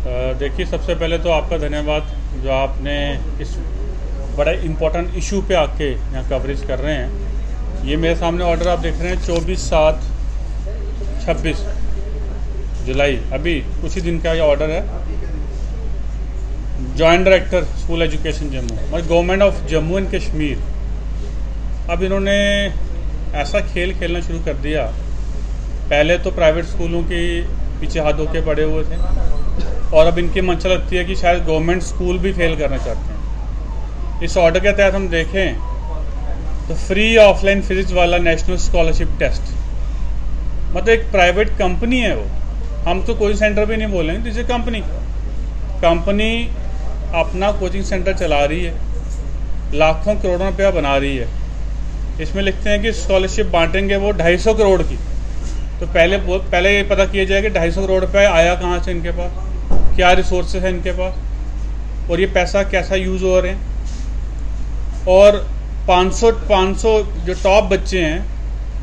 देखिए, सबसे पहले तो आपका धन्यवाद जो आपने इस बड़ा इम्पोर्टेंट इशू पे आके यहाँ कवरेज कर रहे हैं। ये मेरे सामने ऑर्डर आप देख रहे हैं 24/7/26 जुलाई, अभी कुछ ही दिन का ये ऑर्डर है। Joint director school education Jammu, मतलब government of Jammu and Kashmir, अब इन्होंने ऐसा खेल खेलना शुरू कर दिया। पहले तो प्राइवेट स्कूलों के पीछे हाथ धो के पड़े हुए थे और अब इनकी मंशा लगती है कि शायद गवर्नमेंट स्कूल भी फेल करना चाहते हैं। इस ऑर्डर के तहत हम देखें तो फ्री ऑफलाइन फिजिक्स वाला नेशनल स्कॉलरशिप टेस्ट, मतलब एक प्राइवेट कंपनी है वो, हम तो कोचिंग सेंटर भी नहीं बोलेंगे, दिस इज कंपनी अपना कोचिंग सेंटर चला रही है, लाखों करोड़ों रुपया बना रही है। इसमें लिखते हैं कि स्कॉलरशिप बांटेंगे वो 250 करोड़ की। तो पहले ये पता किया जाए कि 250 करोड़ रुपया आया कहाँ से इनके पास, क्या रिसोर्सेज हैं इनके पास और ये पैसा कैसा यूज़ हो रहे हैं। और 500 जो टॉप बच्चे हैं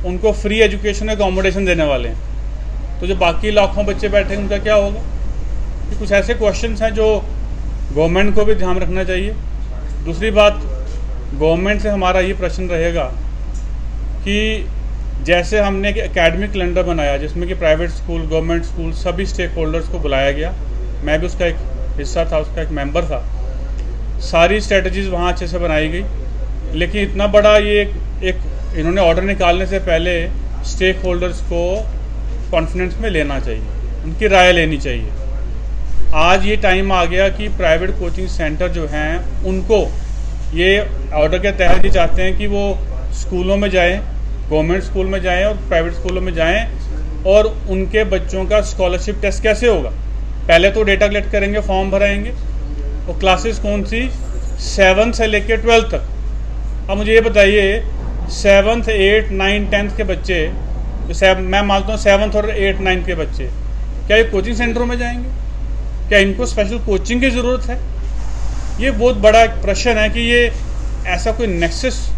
उनको फ्री एजुकेशन एकोमोडेशन देने वाले हैं। तो जो बाकी लाखों बच्चे बैठे हैं उनका क्या होगा। कि कुछ ऐसे क्वेश्चंस हैं जो गवर्नमेंट को भी ध्यान रखना चाहिए। दूसरी बात, गवर्नमेंट से हमारा ये प्रश्न रहेगा कि जैसे हमने एक एकेडमिक कैलेंडर बनाया जिसमें कि प्राइवेट स्कूल, गवर्नमेंट स्कूल, सभी स्टेक होल्डर्स को बुलाया गया, मैं भी उसका एक हिस्सा था, उसका एक मेंबर था। सारी स्ट्रेटजीज़ वहाँ अच्छे से बनाई गई, लेकिन इतना बड़ा ये एक इन्होंने ऑर्डर निकालने से पहले स्टेक होल्डर्स को कॉन्फिडेंस में लेना चाहिए, उनकी राय लेनी चाहिए। आज ये टाइम आ गया कि प्राइवेट कोचिंग सेंटर जो हैं उनको ये ऑर्डर के तहत ये चाहते हैं कि वो स्कूलों में जाएं, गवर्नमेंट स्कूल में जाएं और प्राइवेट स्कूलों में जाएं, और उनके बच्चों का स्कॉलरशिप टेस्ट कैसे होगा। पहले तो डेटा कलेक्ट करेंगे, फॉर्म भराएंगे, और क्लासेस कौन सी, 7 से लेकर 12 तक। अब मुझे ये बताइए, 7th 8 9 10th के बच्चे, तो मैं मानता हूँ 7th और 8 9 के बच्चे, क्या ये कोचिंग सेंटरों में जाएंगे? क्या इनको स्पेशल कोचिंग की ज़रूरत है? ये बहुत बड़ा एक प्रश्न है कि ये ऐसा कोई नेक्सस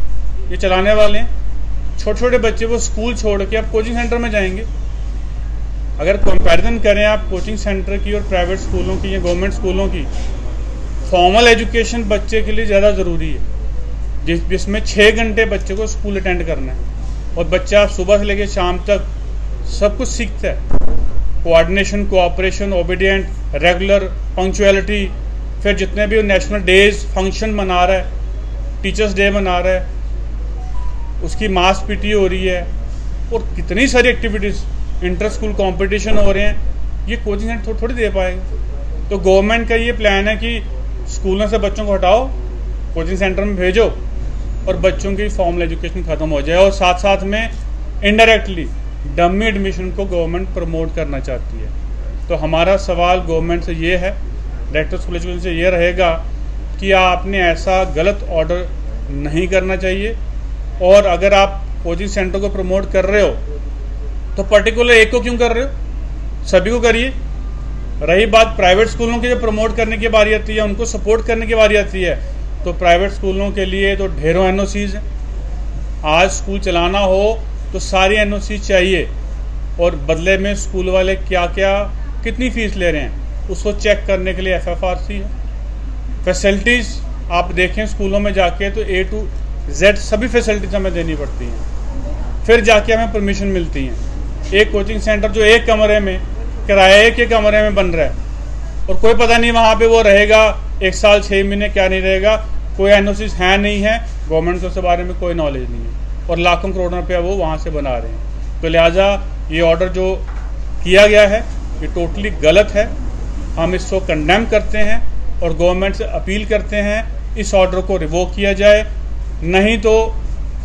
ये चलाने वाले हैं। छोटे छोटे बच्चे वो स्कूल छोड़ के अब कोचिंग सेंटर में जाएंगे। अगर कंपैरिजन करें आप कोचिंग सेंटर की और प्राइवेट स्कूलों की या गवर्नमेंट स्कूलों की, फॉर्मल एजुकेशन बच्चे के लिए ज़्यादा ज़रूरी है, जिसमें 6 घंटे बच्चे को स्कूल अटेंड करना है और बच्चा सुबह से लेकर शाम तक सब कुछ सीखता है। Coordination, cooperation, obedient, regular, punctuality, फिर जितने भी नेशनल डेज फंक्शन मना रहा है, टीचर्स डे मना रहा है, उसकी मास पीटी हो रही है और कितनी सारी एक्टिविटीज़, इंटर स्कूल कॉम्पिटिशन हो रहे हैं, ये कोचिंग सेंटर थोड़ी दे पाएगा। तो गवर्नमेंट का ये प्लान है कि स्कूलों से बच्चों को हटाओ, कोचिंग सेंटर में भेजो और बच्चों की फॉर्मल एजुकेशन ख़त्म हो जाए, और साथ साथ में इनडायरेक्टली डमी एडमिशन को गवर्नमेंट प्रमोट करना चाहती है। तो हमारा सवाल गवर्नमेंट से ये है, डायरेक्टर स्कूल एजुकेशन से ये रहेगा कि आपने ऐसा गलत ऑर्डर नहीं करना चाहिए, और अगर आप कोचिंग सेंटर को प्रमोट कर रहे हो तो पर्टिकुलर एक को क्यों कर रहे हो, सभी को करिए। रही बात प्राइवेट स्कूलों की, जब प्रमोट करने की बारी आती है, उनको सपोर्ट करने की बारी आती है, तो प्राइवेट स्कूलों के लिए तो ढेरों एनओसीज हैं। आज स्कूल चलाना हो तो सारी एनओसी चाहिए, और बदले में स्कूल वाले क्या क्या कितनी फ़ीस ले रहे हैं उसको चेक करने के लिए FFRC है। फैसिलिटीज़ आप देखें स्कूलों में जाके तो A to Z सभी फैसिलिटीज़ हमें देनी पड़ती हैं, फिर जाके हमें परमिशन मिलती हैं। एक कोचिंग सेंटर जो एक कमरे में, किराए के कमरे में बन रहा है और कोई पता नहीं वहाँ पे वो रहेगा 1 साल 6 महीने क्या नहीं रहेगा, कोई एनओसीज है नहीं है, गवर्नमेंट को उसके बारे में कोई नॉलेज नहीं है, और लाखों करोड़ रुपया वो वहाँ से बना रहे हैं। तो लिहाजा ये ऑर्डर जो किया गया है ये टोटली गलत है, हम इसको कंडेम करते हैं और गवर्नमेंट से अपील करते हैं इस ऑर्डर को रिवोक किया जाए। नहीं तो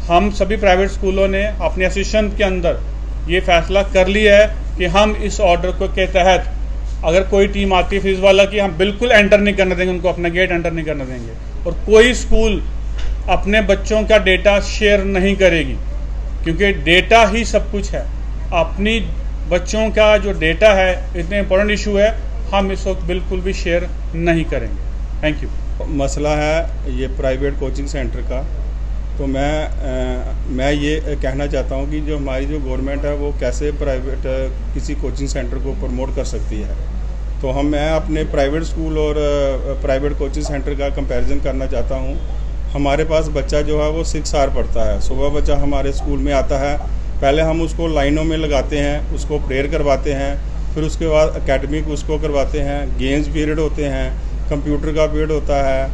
हम सभी प्राइवेट स्कूलों ने अपने एसोसिएशन के अंदर ये फैसला कर लिया है कि हम इस ऑर्डर को के तहत अगर कोई टीम आती है फीस वाला की, हम बिल्कुल एंटर नहीं करने देंगे, उनको अपना गेट एंटर नहीं करने देंगे, और कोई स्कूल अपने बच्चों का डेटा शेयर नहीं करेगी, क्योंकि डेटा ही सब कुछ है। अपनी बच्चों का जो डेटा है इतना इंपॉर्टेंट इशू है, हम इसको बिल्कुल भी शेयर नहीं करेंगे। Thank you. मसला है ये प्राइवेट कोचिंग सेंटर का, तो मैं ये कहना चाहता हूँ कि जो हमारी जो गवर्नमेंट है वो कैसे प्राइवेट किसी कोचिंग सेंटर को प्रमोट कर सकती है। तो मैं अपने प्राइवेट स्कूल और प्राइवेट कोचिंग सेंटर का कंपैरिजन करना चाहता हूँ। हमारे पास बच्चा जो है वो 6 आवर पढ़ता है। सुबह बच्चा हमारे स्कूल में आता है, पहले हम उसको लाइनों में लगाते हैं, उसको प्रेयर करवाते हैं, फिर उसके बाद एकेडमिक उसको करवाते हैं, गेम्स पीरियड होते हैं, कंप्यूटर का पीरियड होता है,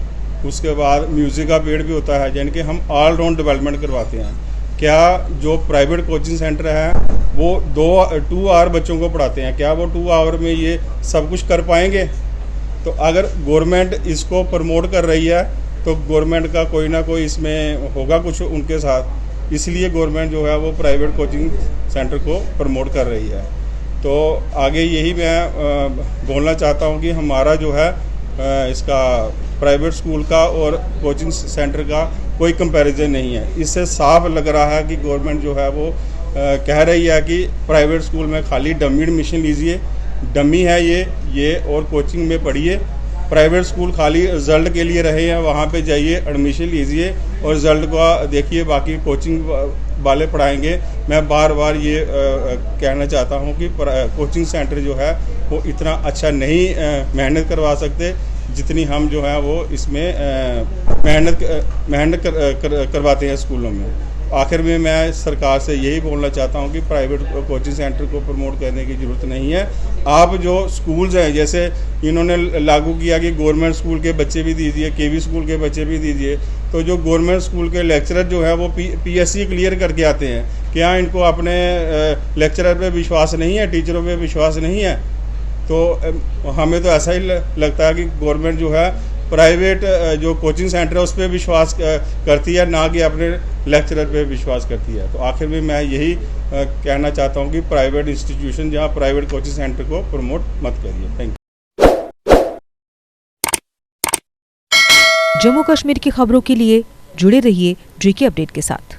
उसके बाद म्यूज़िक का पीरियड भी होता है, यानी कि हम ऑल राउंड डेवलपमेंट करवाते हैं। क्या जो प्राइवेट कोचिंग सेंटर है वो 2 आवर बच्चों को पढ़ाते हैं, क्या वो 2 आवर में ये सब कुछ कर पाएंगे? तो अगर गवर्नमेंट इसको प्रमोट कर रही है तो गवर्नमेंट का कोई ना कोई इसमें होगा कुछ उनके साथ, इसलिए गवर्नमेंट जो है वो प्राइवेट कोचिंग सेंटर को प्रमोट कर रही है। तो आगे यही मैं बोलना चाहता हूँ कि हमारा जो है इसका प्राइवेट स्कूल का और कोचिंग सेंटर का कोई कंपैरिजन नहीं है। इससे साफ लग रहा है कि गवर्नमेंट जो है वो कह रही है कि प्राइवेट स्कूल में खाली डमी एडमिशन लीजिए, डमी है ये और कोचिंग में पढ़िए। प्राइवेट स्कूल खाली रिज़ल्ट के लिए रहे हैं, वहाँ पे जाइए, एडमिशन लीजिए और रिज़ल्ट को देखिए, बाकी कोचिंग वाले पढ़ाएंगे। मैं बार बार ये कहना चाहता हूँ कि कोचिंग सेंटर जो है वो इतना अच्छा नहीं मेहनत करवा सकते जितनी हम जो है वो इसमें मेहनत करवाते हैं स्कूलों में। आखिर में मैं सरकार से यही बोलना चाहता हूँ कि प्राइवेट कोचिंग सेंटर को प्रमोट करने की ज़रूरत नहीं है। आप जो स्कूल्स हैं, जैसे इन्होंने लागू किया कि गवर्नमेंट स्कूल के बच्चे भी दीजिए, केवी स्कूल के बच्चे भी दीजिए, तो जो गवर्नमेंट स्कूल के लेक्चरर जो है वो पीएससी क्लियर करके आते हैं। क्या इनको अपने लेक्चरर पे विश्वास नहीं है, टीचरों पे विश्वास नहीं है? तो हमें तो ऐसा ही लगता है कि गवर्नमेंट जो है प्राइवेट जो कोचिंग सेंटर है उस पर विश्वास करती है, ना कि अपने लेक्चरर पे विश्वास करती है। तो आखिर में मैं यही कहना चाहता हूँ कि प्राइवेट इंस्टीट्यूशन जहाँ प्राइवेट कोचिंग सेंटर को प्रमोट मत करिए। Thank you. जम्मू कश्मीर की खबरों के लिए जुड़े रहिए JK अपडेट के साथ।